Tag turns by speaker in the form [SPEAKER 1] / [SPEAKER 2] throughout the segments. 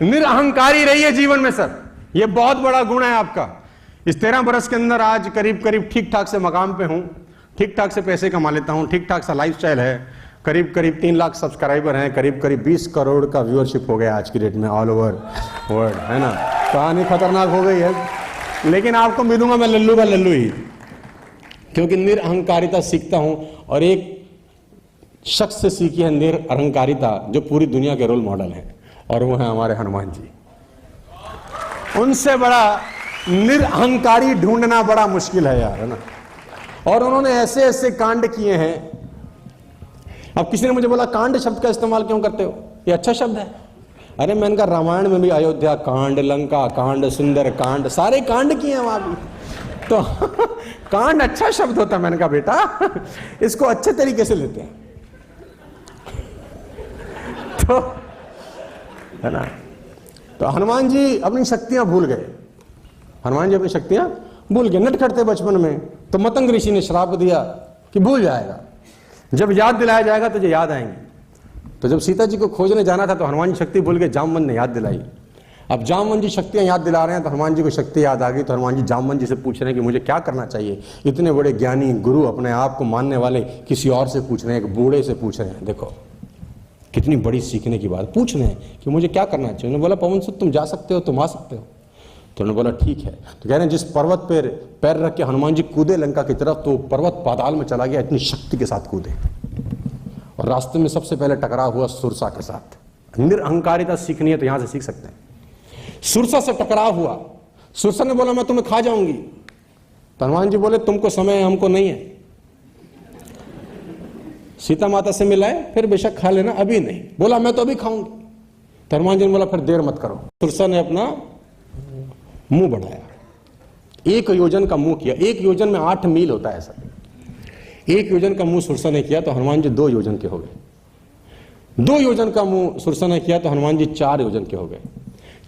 [SPEAKER 1] निरअहंकारी रहिए जीवन में सर, ये बहुत बड़ा गुण है आपका। इस 13 बरस के अंदर आज करीब करीब ठीक ठाक से मकाम पे हूं, ठीक ठाक से पैसे कमा लेता हूं, ठीक ठाक सा लाइफस्टाइल है, करीब करीब 3 लाख सब्सक्राइबर हैं, करीब करीब 20 करोड़ का व्यूअरशिप हो गया आज की डेट में ऑल ओवर वर्ल्ड, है ना। कहानी खतरनाक हो गई है, लेकिन आपको मिलूंगा मैं लल्लू का लल्लू ही, क्योंकि निरअहंकारिता सीखता हूं। और एक शख्स से सीखी है निरअहंकारिता जो पूरी दुनिया के रोल मॉडल हैं, और वो है हमारे हनुमान जी। उनसे बड़ा निरअहंकारी ढूंढना बड़ा मुश्किल है यार, है ना। और उन्होंने ऐसे ऐसे कांड किए हैं। अब किसी ने मुझे बोला कांड शब्द का इस्तेमाल क्यों करते हो, ये अच्छा शब्द है। अरे मैंने कहा रामायण में भी अयोध्या कांड, लंका कांड, सुंदर कांड, सारे कांड किए हैं वहां भी, तो कांड अच्छा शब्द होता है। मैंने कहा बेटा इसको अच्छे तरीके से लेते हैं, तो है ना। तो हनुमान जी अपनी शक्तियां भूल गए, हनुमान जी अपनी शक्तियां भूल गए, नटखट थे बचपन में। तो मतंग ऋषि ने श्राप दिया कि भूल जाएगा, जब याद दिलाया जाएगा तुझे याद आएंगे। तो जब सीता जी को खोजने जाना था तो हनुमान जी शक्ति भूल गए, जामवंत ने याद दिलाई। अब जामवंत जी शक्तियां याद दिला रहे हैं तो हनुमान जी को शक्ति याद आ गई। तो हनुमान जी जामवंत जी से पूछ रहे हैं कि मुझे क्या करना चाहिए। इतने बड़े ज्ञानी गुरु, अपने आप को मानने वाले, किसी और से पूछ रहे हैं, एक बूढ़े से पूछ रहे हैं। देखो कितनी बड़ी सीखने की बात, पूछ रहे हैं कि मुझे क्या करना चाहिए। उन्होंने बोला पवन सुत तुम जा सकते हो, तुम आ सकते हो। तो उन्होंने बोला ठीक है। तो कह रहे हैं जिस पर्वत पर पैर रख के हनुमान जी कूदे लंका की तरफ, तो पर्वत पाताल में चला गया, इतनी शक्ति के साथ कूदे। और रास्ते में सबसे पहले टकराव हुआ सुरसा के साथ। निरअहंकारिता सीखनी है तो यहां से सीख सकते हैं। सुरसा से टकराव हुआ, सुरसा ने बोला मैं तुम्हें खा जाऊंगी। तो हनुमान जी बोले तुमको समय है, हमको नहीं है। सीता माता से मिलाए, फिर बेशक खा लेना, अभी नहीं। बोला मैं तो अभी खाऊंगी। तो हनुमान जी ने बोला फिर देर मत करो। सुरसा ने अपना मुंह बढ़ाया, 1 योजन का मुंह किया। 1 योजन में 8 मील होता है सर। 1 योजन का मुंह सुरसा ने किया तो हनुमान जी 2 योजन के हो गए। 2 योजन का मुंह सुरसा ने किया तो हनुमान जी 4 योजन के हो गए।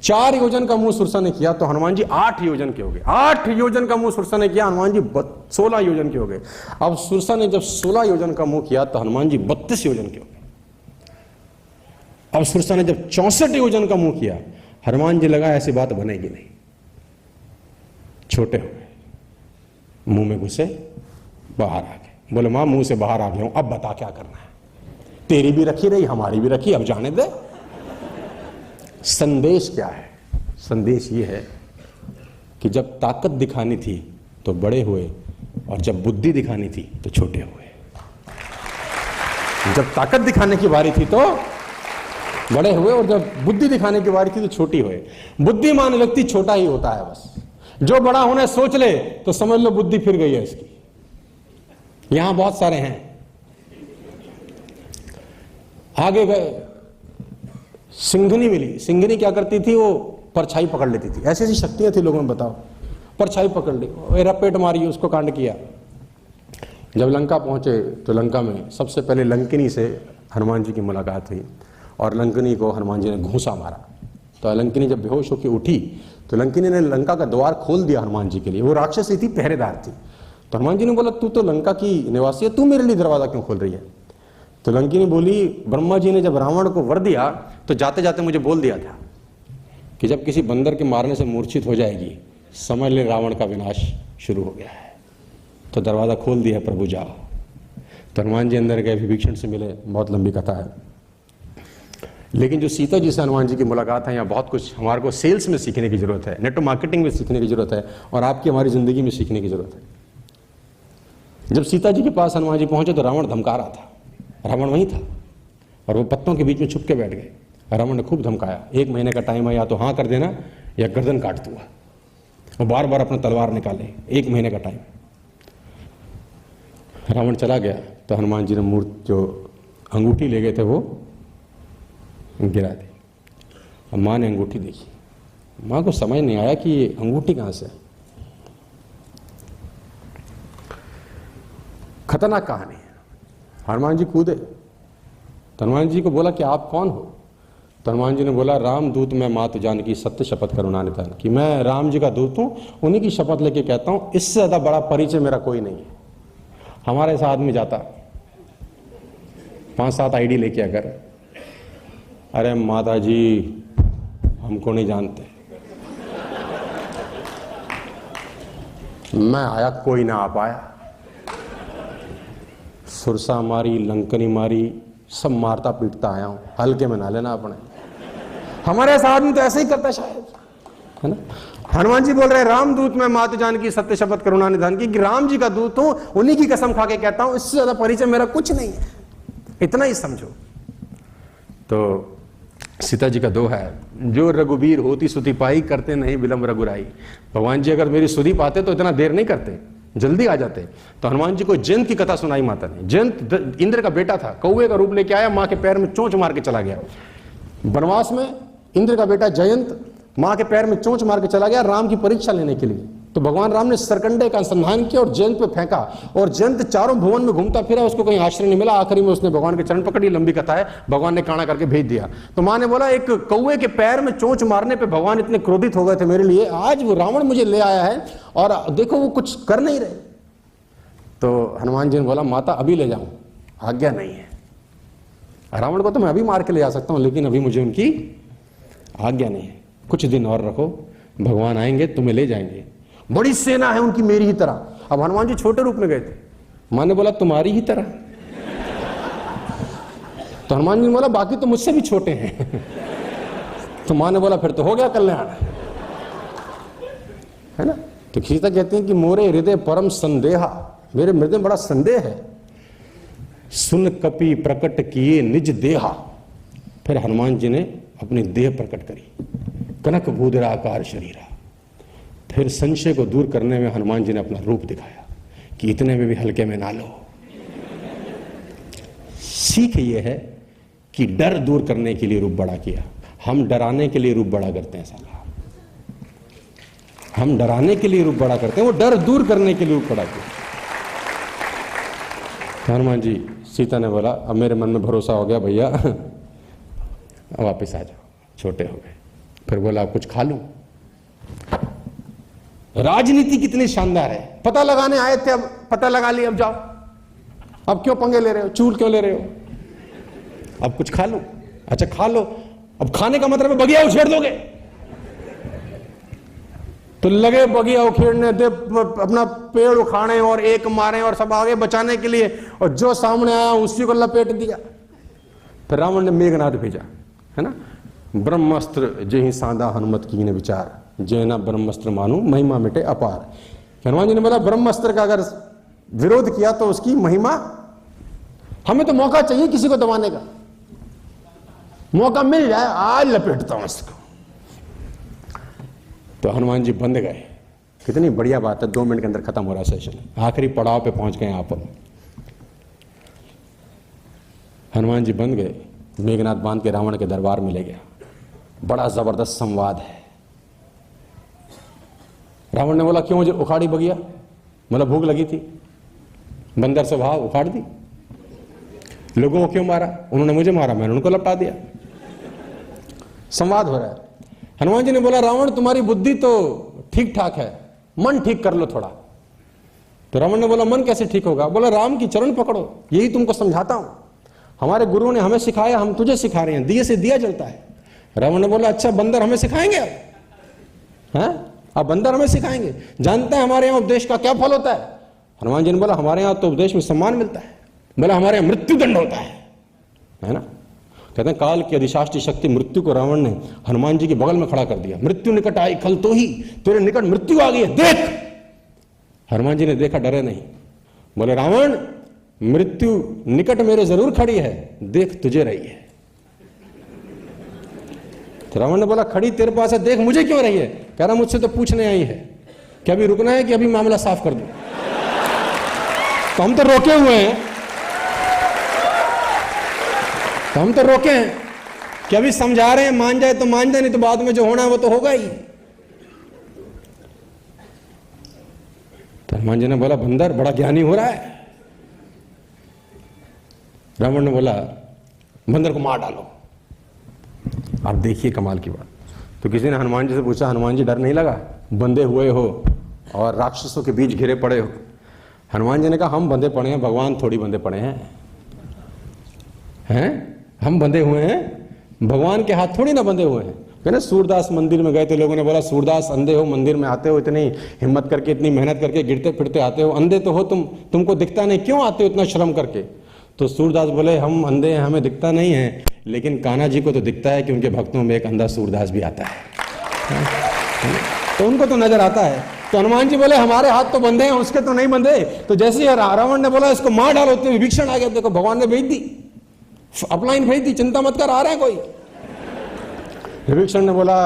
[SPEAKER 1] 4 योजन का मुंह सुरसा ने किया तो हनुमान जी 8 योजन के हो गए। 8 योजन का मुंह सुरसा ने किया, हनुमान जी 16 योजन के हो गए। अब सुरसा ने जब 16 योजन का मुंह किया तो हनुमान जी 32 योजन के हो गए। अब सुरसा ने जब 64 योजन का मुंह किया, हनुमान जी लगा ऐसी बात बनेगी नहीं, छोटे हो गए, मुंह में घुसे, बाहर आ गए। बोले मां मुंह से बाहर आ गया हूं, अब बता क्या करना है। तेरी भी रखी रही, हमारी भी रखी, अब जाने दे। संदेश क्या है? संदेश ये है कि जब ताकत दिखानी थी तो बड़े हुए, और जब बुद्धि दिखानी थी तो छोटे हुए। जब ताकत दिखाने की बारी थी तो बड़े हुए, और जब बुद्धि दिखाने की बारी थी तो छोटी हुए। बुद्धिमान व्यक्ति छोटा ही होता है बस। जो बड़ा होने सोच ले तो समझ लो बुद्धि फिर गई है इसकी। यहां बहुत सारे हैं, आगे गए। सिंघनी मिली। सिंघनी क्या करती थी, वो परछाई पकड़ लेती थी। ऐसी ऐसी शक्तियां थी लोगों में, बताओ। परछाई पकड़ ली, रपेट मारी, उसको कांड किया। जब लंका पहुंचे तो लंका में सबसे पहले लंकिनी से हनुमान जी की मुलाकात हुई, और लंकिनी को हनुमान जी ने घूंसा मारा। तो लंकिनी जब बेहोश होकर उठी तो लंकिनी ने लंका का द्वार खोल दिया हनुमान जी के लिए। वो राक्षसी थी, पहरेदार थी। तो हनुमान जी ने बोला तू तो लंका की निवासी है, तू मेरे लिए दरवाजा क्यों खोल रही है। तो लंकिनी बोली ब्रह्मा जी ने जब रावण को वर दिया तो जाते जाते मुझे बोल दिया था कि जब किसी बंदर के मारने से मूर्छित हो जाएगी, समझ ले रावण का विनाश शुरू हो गया है। तो दरवाजा खोल दिया, प्रभु जाओ। तो हनुमान जी अंदर गए, विभीषण से मिले, बहुत लंबी कथा है। लेकिन जो सीता जी से हनुमान जी की मुलाकात है, यहाँ बहुत कुछ हमारे को सेल्स में सीखने की जरूरत है, नेटवर्क मार्केटिंग में सीखने की जरूरत है, और आपकी हमारी जिंदगी में सीखने की जरूरत है। जब सीता जी के पास हनुमान जी पहुंचे तो रावण धमका रहा था। रावण वहीं था और वो पत्तों के बीच में छुप के बैठ गए। रावण ने खूब धमकाया, 1 महीने का टाइम है, या तो हाँ कर देना या गर्दन काट दूंगा। वो बार बार अपना तलवार निकाले, 1 महीने का टाइम। रावण चला गया तो हनुमान जी ने मूर्ति, जो अंगूठी ले गए थे, वो गिरा दी। अब माँ ने अंगूठी देखी, माँ को समझ नहीं आया कि ये अंगूठी कहाँ से है। खतरनाक कहानी है। हनुमान जी कूदे तो हनुमान जी को बोला कि आप कौन हो। तो हनुमान जी ने बोला राम दूत मैं मात जानकी सत्य शपथ करुणा निधान, कि मैं राम जी का दूत हूं, उन्हीं की शपथ लेके कहता हूं, इससे ज्यादा बड़ा परिचय मेरा कोई नहीं है। हमारे साथ आदमी जाता 5-7 आईडी लेके, अगर अरे माता जी हमको नहीं जानते। मैं आया, कोई ना आ पाया। सुरसा मारी, लंकनी मारी, सब मारता पीटता आया हूं। हल्के में ना लेना अपने। हमारे ऐसा आदमी तो ऐसे ही करता शायद, है ना। हनुमान जी बोल रहे, रामदूत मैं मातु जानकी सत्य शपथ करुणा निधान की, कि राम जी का दूत हूं, उन्हीं की कसम खा के कहता हूं, इससे ज्यादा परिचय मेरा कुछ नहीं है, इतना ही समझो। तो सीता जी का दोहा है, जो रघुबीर होती सुधि पाई, करते नहीं विलंब रघुराई। भगवान जी अगर मेरी सुधि पाते तो इतना देर नहीं करते, जल्दी आ जाते। तो हनुमान जी को जयंत की कथा सुनाई माता ने। जयंत इंद्र का बेटा था, कौवे का रूप लेके आया, मां के पैर में चोंच मार के चला गया। वनवास में इंद्र का बेटा जयंत मां के पैर में चोंच मार के चला गया राम की परीक्षा लेने के लिए। तो भगवान राम ने सरकंडे का अनुसंधान किया और जयंत पे फेंका, और जयंत चारों भुवन में घूमता फिरा, उसको कहीं आश्रय नहीं मिला। आखिरी में उसने भगवान के चरण पकड़ी, लंबी कथा है, भगवान ने काना करके भेज दिया। तो मां ने बोला, एक कौवे के पैर में चोंच मारने पे भगवान इतने क्रोधित हो गए थे मेरे लिए, आज वो रावण मुझे ले आया है और देखो वो कुछ कर नहीं रहे। तो हनुमान जी ने बोला, माता अभी ले जाऊं, आज्ञा नहीं है। रावण को तो मैं अभी मार के ले जा सकता हूं, लेकिन अभी मुझे उनकी आज्ञा नहीं है, कुछ दिन और रखो, भगवान आएंगे तुम्हें ले जाएंगे। बड़ी सेना है उनकी, मेरी ही तरह। अब हनुमान जी छोटे रूप में गए थे। मां ने बोला, तुम्हारी ही तरह? तो हनुमान जी ने बोला, बाकी तो मुझसे भी छोटे हैं। तो मां ने बोला, फिर तो हो गया कल्याण, है ना। तो सीता कहती है कि मोरे हृदय परम संदेहा, मेरे हृदय में बड़ा संदेह है। सुन कपि प्रकट किए निज देहा। फिर हनुमान जी ने अपनी देह प्रकट करी, कनक भूदराकार शरीरा। फिर संशय को दूर करने में हनुमान जी ने अपना रूप दिखाया कि इतने में भी हल्के में ना लो। सीख ये है कि डर दूर करने के लिए रूप बड़ा किया। हम डराने के लिए रूप बड़ा करते हैं साला, हम डराने के लिए रूप बड़ा करते हैं, वो डर दूर करने के लिए रूप बड़ा किया। हनुमान जी, सीता ने बोला, अब मेरे मन में भरोसा हो गया भैया, वापस आ जाओ, छोटे हो गए। फिर बोला, अब कुछ खा लूं। राजनीति कितनी शानदार है, पता लगाने आए थे, अब पता लगा लिया, अब जाओ, अब क्यों पंगे ले रहे हो, चूल क्यों ले रहे हो, अब कुछ खा लूं। अच्छा खा लो, अब खाने का मतलब है बगिया उछेड़ दोगे। तो लगे बगिया उखेड़ने, दे अपना पेड़ उखाड़े और एक मारे और सब आगे बचाने के लिए, और जो सामने आया उसी को लपेट दिया। फिर रावण ने मेघनाद भेजा, है ना। ब्रह्मास्त्र जे ही सांदा हनुमत की ने विचार, जे ना ब्रह्मास्त्र मानू महिमा मिटे अपार। हनुमान जी ने बोला, ब्रह्मास्त्र का अगर विरोध किया तो उसकी महिमा, हमें तो मौका चाहिए किसी को दबाने का, मौका मिल जाए आज लपेटता हूं इसको। तो हनुमान जी बंध गए। कितनी बढ़िया बात है, 2 मिनट के अंदर खत्म हो रहा है सेशन, आखिरी पड़ाव पे पहुंच गए आप। हनुमान जी बंध गए, मेघनाद बांध के रावण के दरबार में ले गया। बड़ा जबरदस्त संवाद है। रावण ने बोला, क्यों मुझे उखाड़ी बगिया? बोला, भूख लगी थी, बंदर स्वभाव, उखाड़ दी। लोगों को क्यों मारा? उन्होंने मुझे मारा, मैंने उनको लपटा दिया। संवाद हो रहा है। हनुमान जी ने बोला, रावण तुम्हारी बुद्धि तो ठीक ठाक है, मन ठीक कर लो थोड़ा। तो रावण ने बोला, मन कैसे ठीक होगा? बोला, राम की चरण पकड़ो, यही तुमको समझाता हूं, हमारे गुरुओं ने हमें सिखाया, हम तुझे सिखा रहे हैं, दिए से दिया जलता है। रावण ने बोला, अच्छा बंदर हमें सिखाएंगे अब? हैं? अब बंदर हमें सिखाएंगे? जानते हैं हमारे यहाँ उपदेश का क्या फल होता है? हनुमान जी ने बोला, हमारे यहाँ तो उपदेश में सम्मान मिलता है। बोला, हमारे यहाँ मृत्यु दंड होता है ना। कहते हैं काल की अधिशास्त्री शक्ति मृत्यु को रावण ने हनुमान जी के बगल में खड़ा कर दिया। मृत्यु निकट आई खल तो ही, तेरे निकट मृत्यु आ गई है, देख। हनुमान जी ने देखा, डरे नहीं। बोले, रावण मृत्यु निकट मेरे जरूर खड़ी है, देख तुझे रही है। तो रावण ने बोला, खड़ी तेरे पास है, देख मुझे क्यों रही है? कह रहा, मुझसे तो पूछने आई है कि अभी रुकना है कि अभी मामला साफ कर दूं? तो हम तो रोके हुए हैं, तो हम तो रोके हैं कि अभी समझा रहे हैं, मान जाए तो मान जाए, नहीं तो बाद में जो होना है वो तो होगा ही। तो हनुमान जी ने बोला, बंदर बड़ा ज्ञानी हो रहा है। रावण ने बोला, बंदर को मार डालो। आप देखिए कमाल की बात। तो किसी ने हनुमान जी से पूछा, हनुमान जी डर नहीं लगा? बंधे हुए हो और राक्षसों के बीच घिरे पड़े हो। हनुमान जी ने कहा, हम बंधे पड़े हैं, भगवान थोड़ी बंधे पड़े हैं। हम बंधे हुए हैं, भगवान के हाथ थोड़ी ना बंधे हुए हैं। ना सूरदास मंदिर में गए थे, लोगों ने बोला सूरदास अंधे हो, मंदिर में आते हो इतनी हिम्मत करके, इतनी मेहनत करके, गिरते फिरते आते हो, अंधे तो हो तुमको दिखता नहीं, क्यों आते हो इतना श्रम करके? तो सूरदास बोले हम अंधे हैं, हमें दिखता नहीं है, लेकिन कान्हा जी को तो दिखता है कि उनके भक्तों में एक अंधा सूरदास भी आता है, तो उनको तो नजर आता है। तो हनुमान जी बोले हमारे हाथ तो बंधे हैं, उसके तो नहीं बंधे। तो जैसे ही रावण ने बोला इसको मार डालो, तो विभीषण आ गया, देखो भगवान ने भेज दी, अपलाइन भेज दी, चिंता मत कर, आ रहे हैं कोई। विभीषण ने बोला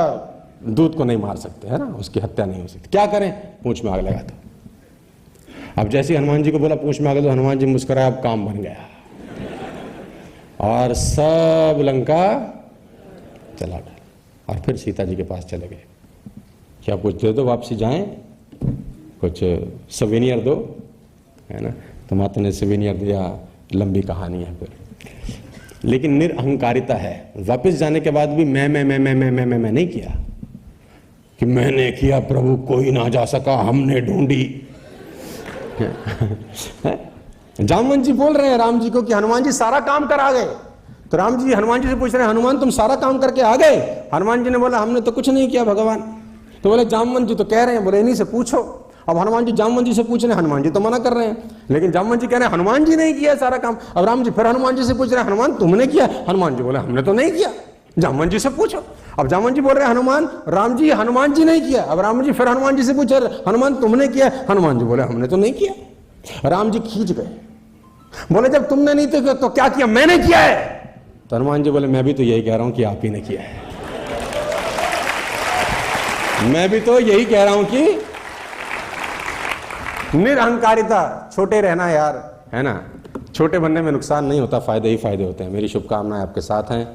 [SPEAKER 1] दूत को नहीं मार सकते, है ना, उसकी हत्या नहीं हो सकती, क्या करें? पूंछ में आग लगा दो। अब जैसे हनुमान जी को बोला पूंछ में आग, तो हनुमान जी मुस्कुराए, अब काम बन गया, और सब लंका चला गया। और फिर सीता जी के पास चले गए, क्या कुछ दे दो, वापसी जाएं, कुछ सवेनियर दो, है ना। तो माता ने सवेनियर दिया, लंबी कहानी है फिर। लेकिन निरअहंकारिता है, वापस जाने के बाद भी मैं नहीं किया कि मैंने किया प्रभु, कोई ना जा सका, हमने ढूंढी। जामवंत जी बोल रहे हैं राम जी को कि हनुमान जी सारा काम करा गए। तो राम जी हनुमान जी से पूछ रहे हैं हनुमान तुम सारा काम करके आ गए? हनुमान जी ने बोला हमने तो कुछ नहीं किया भगवान। तो बोले जामवंत जी तो कह रहे हैं, बोले इन्हीं से पूछो। अब हनुमान जी जामवंत जी से पूछ रहे हैं, हनुमान जी तो मना कर रहे हैं, लेकिन जामवंत जी कह रहे हैं हनुमान जी नहीं किया सारा काम। अब राम जी फिर हनुमान जी से पूछ रहे हैं हनुमान तुमने किया? हनुमान जी बोले हमने तो नहीं किया, जामवंत जी से पूछो। अब जामवंत जी बोल रहे हैं हनुमान राम जी हनुमान जी नहीं किया। अब राम जी फिर हनुमान जी से पूछे हनुमान तुमने किया? हनुमान जी बोले हमने तो नहीं किया। राम जी खींच गए, बोले जब तुमने नहीं तो क्या किया? मैंने किया है। तो हनुमान जी बोले मैं भी तो यही कह रहा हूं कि आप ही ने किया है, मैं भी तो यही कह रहा हूं कि निरअहंकारिता, छोटे रहना यार, है ना। छोटे बनने में नुकसान नहीं होता, फायदे ही फायदे होते हैं। मेरी शुभकामनाएं आपके साथ हैं।